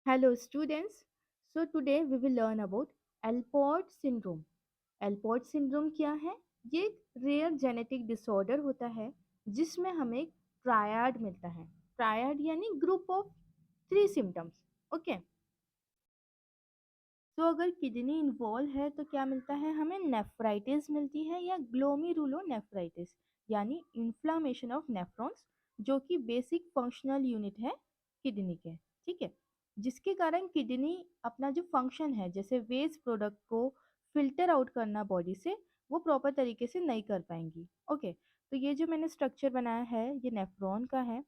Hello students. So today we will learn about Alport syndrome. Alport syndrome क्या है? ये एक रेयर जेनेटिक डिसऑर्डर होता है जिसमें हमें एक ट्रायड मिलता है. ट्रायड यानी ग्रुप ऑफ 3 सिम्टम्स. ओके. तो अगर किडनी इन्वॉल्व है तो क्या मिलता है हमें? नेफ्राइटिस मिलती है या ग्लोमेरुलोनेफ्राइटिस यानी इन्फ्लामेशन ऑफ नेफ्रॉन्स, जो कि बेसिक फंक्शनल यूनिट है किडनी के. ठीक है. जिसके कारण किडनी अपना जो फंक्शन है, जैसे वेस्ट प्रोडक्ट को फिल्टर आउट करना बॉडी से, वो प्रॉपर तरीके से नहीं कर पाएंगी. ओके. तो ये जो मैंने स्ट्रक्चर बनाया है ये नेफ्रॉन का है.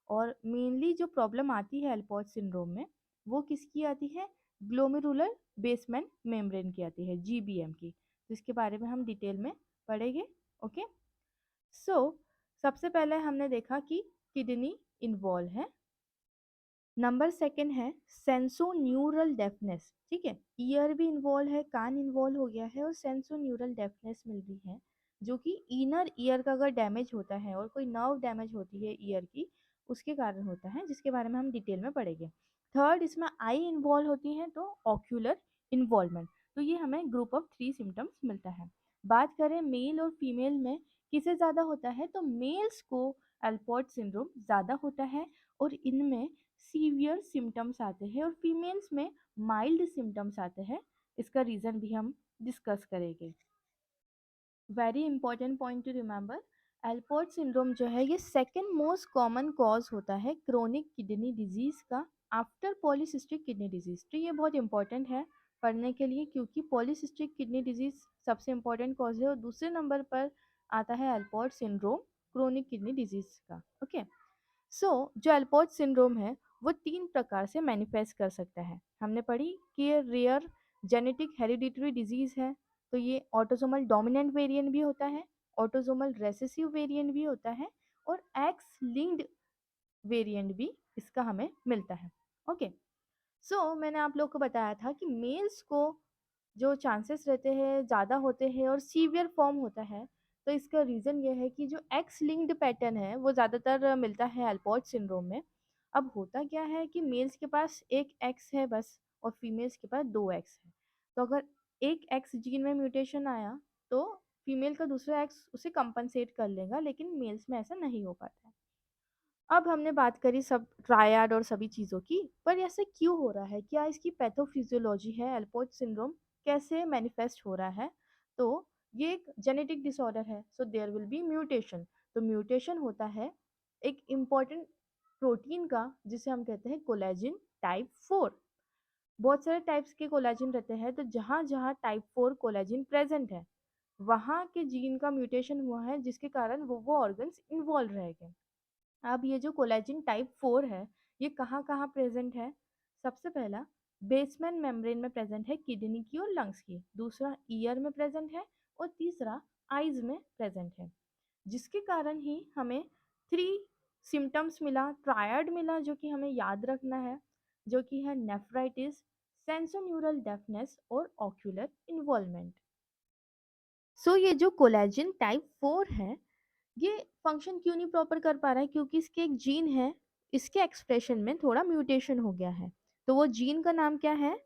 और मेनली जो प्रॉब्लम आती है अल्पोर्ट सिंड्रोम में, वो किसकी आती है? ग्लोमेरुलर बेसमेंट मेम्ब्रेन की आती है, जीबीएम की, जिसके बारे में हम डिटेल में पढ़ेंगे. ओके. सो सबसे पहले हमने देखा कि किडनी इन्वॉल्व है. नंबर सेकंड है सेंसो न्यूरल डेफनेस. ठीक है. ईयर भी इन्वॉल्व है, कान इन्वॉल्व हो गया है और सेंसो न्यूरल डेफनेस मिल रही है, जो कि इनर ईयर का अगर डैमेज होता है और कोई नर्व डैमेज होती है ईयर की, उसके कारण होता है, जिसके बारे में हम डिटेल में पढ़ेंगे. थर्ड, इसमें आई इन्वॉल्व होती है तो ऑक्यूलर इन्वॉल्वमेंट. तो ये हमें ग्रुप ऑफ 3 सिम्टम्स मिलता है. बात करें मेल और फीमेल में किसे ज़्यादा होता है, तो मेल्स को अल्पोर्ट सिंड्रोम ज़्यादा होता है और इनमें सीवियर सिम्टम्स आते हैं, और फीमेल्स में माइल्ड सिम्टम्स आते हैं. इसका रीज़न भी हम डिस्कस करेंगे. Very important point two remember, Allport syndrome जो है ये सेकंड मोस्ट कॉमन कॉज होता है क्रोनिक किडनी डिजीज़ का आफ्टर पॉलीसिस्टिक किडनी डिजीज़. तो ये बहुत इंपॉर्टेंट है पढ़ने के लिए, क्योंकि पॉलीसिस्टिक किडनी डिजीज़ सबसे इंपॉर्टेंट कॉज है और दूसरे नंबर पर आता है Allport syndrome chronic kidney disease का. ओके. जो अल्पोर्ट सिंड्रोम है वो 3 प्रकार से मैनिफेस्ट कर सकता है. हमने पढ़ी कि ये रेयर जेनेटिक हेरिडिटरी डिजीज़ है. तो ये ऑटोसोमल डोमिनेंट वेरिएंट भी होता है, ऑटोसोमल रेसेसिव वेरिएंट भी होता है, और एक्स लिंक्ड वेरिएंट भी इसका हमें मिलता है. ओके. मैंने आप लोग को बताया था कि मेल्स को जो चांसेस रहते हैं ज़्यादा होते हैं और सीवियर फॉर्म होता है. तो इसका रीज़न ये है कि जो एक्स लिंक्ड पैटर्न है वो ज़्यादातर मिलता है अल्पोर्ट सिंड्रोम में. अब होता क्या है कि मेल्स के पास एक एक्स है बस और फीमेल्स के पास 2 एक्स है. तो अगर एक एक्स जीन में म्यूटेशन आया तो फीमेल का दूसरा एक्स उसे कंपनसेट कर लेगा, लेकिन मेल्स में ऐसा नहीं हो पाता है. अब हमने बात करी सब ट्रायड और सभी चीज़ों की, पर ऐसे क्यों हो रहा है? क्या इसकी पैथोफिजियोलॉजी है? अल्पोर्ट सिंड्रोम कैसे मैनिफेस्ट हो रहा है? तो ये एक जेनेटिक डिसऑर्डर है, so there will be mutation. तो म्यूटेशन होता है एक इम्पॉर्टेंट प्रोटीन का, जिसे हम कहते हैं कोलेजिन टाइप 4. बहुत सारे टाइप्स के कोलेजिन रहते हैं, तो जहाँ जहाँ टाइप 4 कोलेजिन प्रेजेंट है वहाँ के जीन का म्यूटेशन हुआ है, जिसके कारण वो ऑर्गन्स इन्वॉल्व रहेंगे. अब ये जो कोलेजिन टाइप 4 है ये कहाँ कहाँ प्रेजेंट है? सबसे पहला, बेसमेंट मेम्ब्रेन में प्रेजेंट है किडनी की और लंग्स की. दूसरा, ईयर में प्रेजेंट है. और तीसरा, आईज में प्रेजेंट है. जिसके कारण ही हमें 3 सिम्टम्स मिला, ट्रायड मिला, जो कि हमें याद रखना है, जो कि है नेफ्राइटिस, सेंसोन्यूरल डेफनेस और ऑक्यूलर इन्वॉल्वमेंट. ये जो कोलेजिन टाइप 4 है ये फंक्शन क्यों नहीं प्रॉपर कर पा रहा है? क्योंकि इसके एक जीन है, इसके एक्सप्रेशन में थोड़ा म्यूटेशन हो गया है. तो वो जीन का नाम क्या है?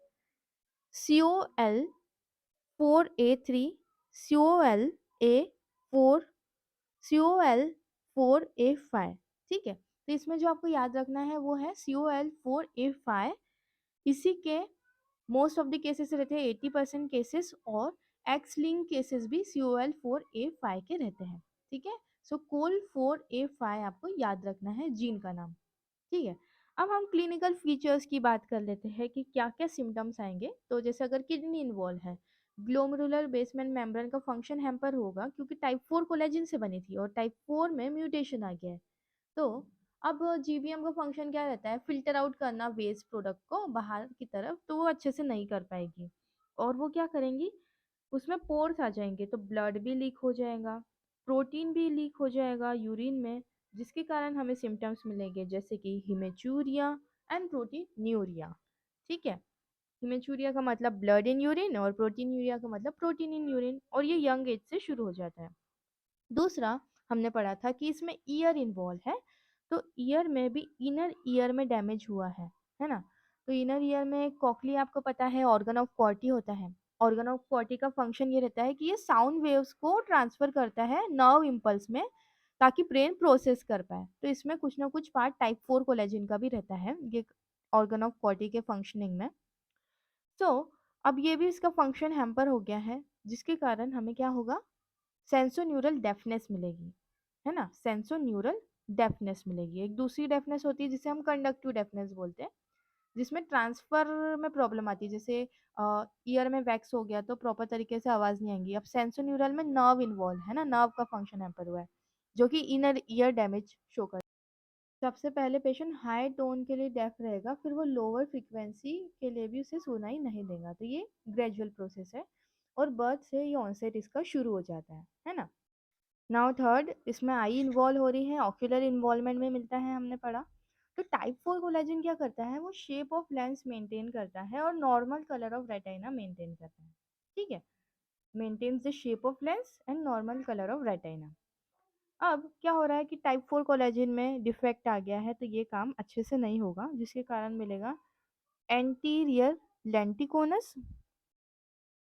COL4A3, COLA4, COL4A5. ठीक है. तो इसमें जो आपको याद रखना है वो है COL4A5. इसी के मोस्ट ऑफ द केसेस रहते हैं, 80% केसेस, और एक्स लिंक केसेस भी COL4A5 के रहते हैं. ठीक है. COL4A5 आपको याद रखना है जीन का नाम. ठीक है. अब हम क्लिनिकल फीचर्स की बात कर लेते हैं कि क्या क्या सिम्टम्स आएंगे. तो जैसे अगर किडनी इन्वॉल्व है, ग्लोमेरुलर बेसमेंट मेम्ब्रेन का फंक्शन हैम्पर होगा, क्योंकि टाइप 4 कोलेजिन से बनी थी और टाइप 4 में म्यूटेशन आ गया है. तो अब जीबीएम का फंक्शन क्या रहता है? फिल्टर आउट करना वेस्ट प्रोडक्ट को बाहर की तरफ, तो वो अच्छे से नहीं कर पाएगी. और वो क्या करेंगी? उसमें पोर्स आ जाएंगे तो ब्लड भी लीक हो जाएगा, प्रोटीन भी लीक हो जाएगा यूरिन में, जिसके कारण हमें सिम्टम्स मिलेंगे जैसे कि हिमेचूरिया एंड प्रोटीन्यूरिया. ठीक है. हिमेचूरिया का मतलब ब्लड इन यूरिन और प्रोटीन्यूरिया का मतलब प्रोटीन इन यूरिन, और ये यंग एज से शुरू हो जाता है. दूसरा, हमने पढ़ा था कि इसमें ईयर इन्वॉल्व है, तो ईयर में भी इनर ईयर में डैमेज हुआ है ना. तो इनर ईयर में कॉकलिया आपको पता है ऑर्गन ऑफ कॉर्टी होता है। ऑर्गन ऑफ कॉर्टी का फंक्शन ये रहता है कि ये साउंड वेव्स को ट्रांसफर करता है नर्व इम्पल्स में, ताकि ब्रेन प्रोसेस कर पाए। तो इसमें कुछ ना कुछ पार्ट टाइप 4 कोलेजन का भी रहता है ये ऑर्गन ऑफ कॉर्टी के फंक्शनिंग में। तो अब ये भी इसका फंक्शन हैम्पर हो गया है, जिसके कारण हमें क्या होगा, सेंसोन्यूरल डेफनेस मिलेगी, है ना। सेंसोन्यूरल डेफनेस मिलेगी। एक दूसरी डेफनेस होती है जिसे हम कंडक्टिव डेफनेस बोलते हैं, जिसमें ट्रांसफर में प्रॉब्लम आती है। जैसे ईयर में वैक्स हो गया तो प्रॉपर तरीके से आवाज नहीं आएगी। अब सेंसोन्यूरल में नर्व इन्वॉल्व है ना, नर्व का फंक्शन हैम्पर हुआ है, जो कि इनर ईयर डैमेज शो करता है। सबसे पहले पेशेंट हाई टोन के लिए डेफ रहेगा, फिर वो लोअर फ्रीक्वेंसी के लिए भी उसे सुनाई नहीं देगा। तो ये ग्रेजुअल प्रोसेस है, और बर्थ से ये ऑनसेट इसका शुरू हो जाता है ना। नाउ थर्ड, इसमें आई इन्वॉल्व हो रही है, ऑक्यूलर इन्वॉल्वमेंट में मिलता है, हमने पढ़ा। तो टाइप 4 कोलेजन क्या करता है, वो शेप ऑफ लेंस मेंटेन करता है और normal colour of retina maintain करता है। ठीक है, maintains the shape of lens and normal colour of retina. अब क्या हो रहा है कि टाइप 4 कोलेजन में डिफेक्ट आ गया है, तो ये काम अच्छे से नहीं होगा, जिसके कारण मिलेगा एंटीरियर लेंटिकोनस,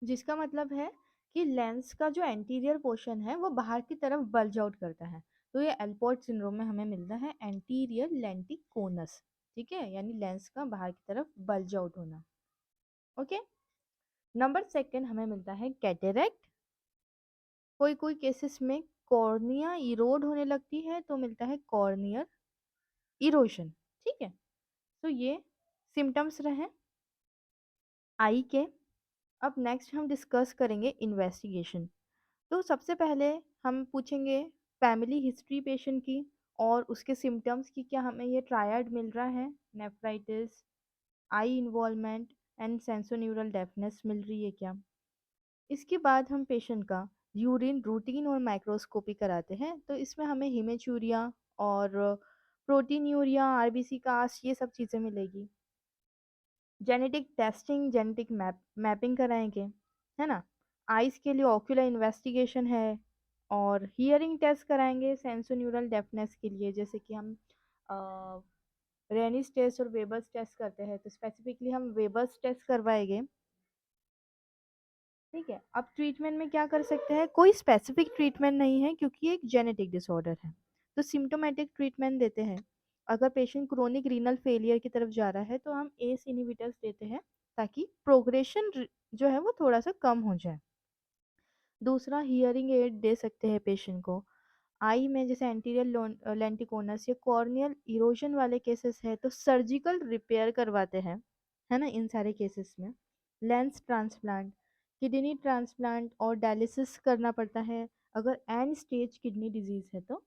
जिसका मतलब है कि लेंस का जो एंटीरियर पोर्शन है वो बाहर की तरफ बल्ज आउट करता है। तो ये एल्पोर्ट सिंड्रोम में हमें मिलता है एंटीरियर लेंटिकोनस। ठीक है, यानी लेंस का बाहर की तरफ बल्ज आउट होना। ओके। नंबर सेकंड हमें मिलता है कैटेरैक्ट। कोई कोई केसेस में कॉर्निया इरोड होने लगती है, तो मिलता है कॉर्नियर इरोशन। ठीक है, तो ये सिम्टम्स रहे आई के। अब नेक्स्ट हम डिस्कस करेंगे इन्वेस्टिगेशन। तो सबसे पहले हम पूछेंगे फैमिली हिस्ट्री पेशेंट की, और उसके सिम्टम्स की, क्या हमें ये ट्रायड मिल रहा है, nephritis, eye involvement and sensorineural deafness मिल रही है क्या। इसके बाद हम पेशेंट का यूरिन रूटीन और माइक्रोस्कोपी कराते हैं। तो इसमें हमें हिमेचूरिया और प्रोटीन्यूरिया, आरबीसी कास्ट, ये सब चीज़ें मिलेगी। जेनेटिक टेस्टिंग, जेनेटिक मैपिंग कराएंगे, है ना। आइज के लिए ऑक्यूलर इन्वेस्टिगेशन है, और हियरिंग टेस्ट कराएंगे सेंसोन्यूरल डेफनेस के लिए, जैसे कि हम रेनिस टेस्ट और वेबर्स टेस्ट करते हैं, तो स्पेसिफिकली हम वेबर्स टेस्ट करवाएंगे। ठीक है, अब ट्रीटमेंट में क्या कर सकते हैं, कोई स्पेसिफिक ट्रीटमेंट नहीं है, क्योंकि ये एक जेनेटिक डिसऑर्डर है। तो सिम्टोमेटिक ट्रीटमेंट देते हैं। अगर पेशेंट क्रोनिक रीनल फेलियर की तरफ जा रहा है, तो हम एस इनहिबिटर्स देते हैं, ताकि प्रोग्रेशन जो है वो थोड़ा सा कम हो जाए। दूसरा, हियरिंग एड दे सकते हैं पेशेंट को। आई में जैसे एंटीरियर लेंटिकोनस या कॉर्नियल इरोजन वाले केसेस है, तो सर्जिकल रिपेयर करवाते हैं, है ना, इन सारे केसेस में। लेंस ट्रांसप्लांट, किडनी ट्रांसप्लांट और डायलिसिस करना पड़ता है अगर एंड स्टेज किडनी डिजीज है तो।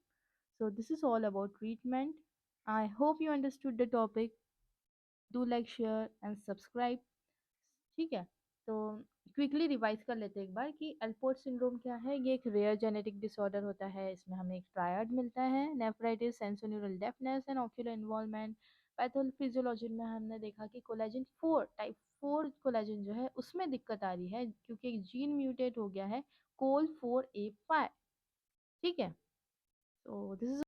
So this is all about treatment. I hope you understood the topic. Do like, share and subscribe. ठीक है, तो क्विकली रिवाइज कर लेते हैं एक बार कि अल्पोर्ट सिंड्रोम क्या है। ये एक रेयर जेनेटिक डिसऑर्डर होता है। इसमें हमें एक ट्रायड मिलता है, nephritis, sensorineural deafness and ocular involvement. Pathophysiology में हमने देखा कि कोलेजन 4 टाइप 4 कोलेजन जो है उसमें दिक्कत आ रही है, क्योंकि एक जीन म्यूटेट हो गया है, कोल 4A5। ठीक है, तो दिस इज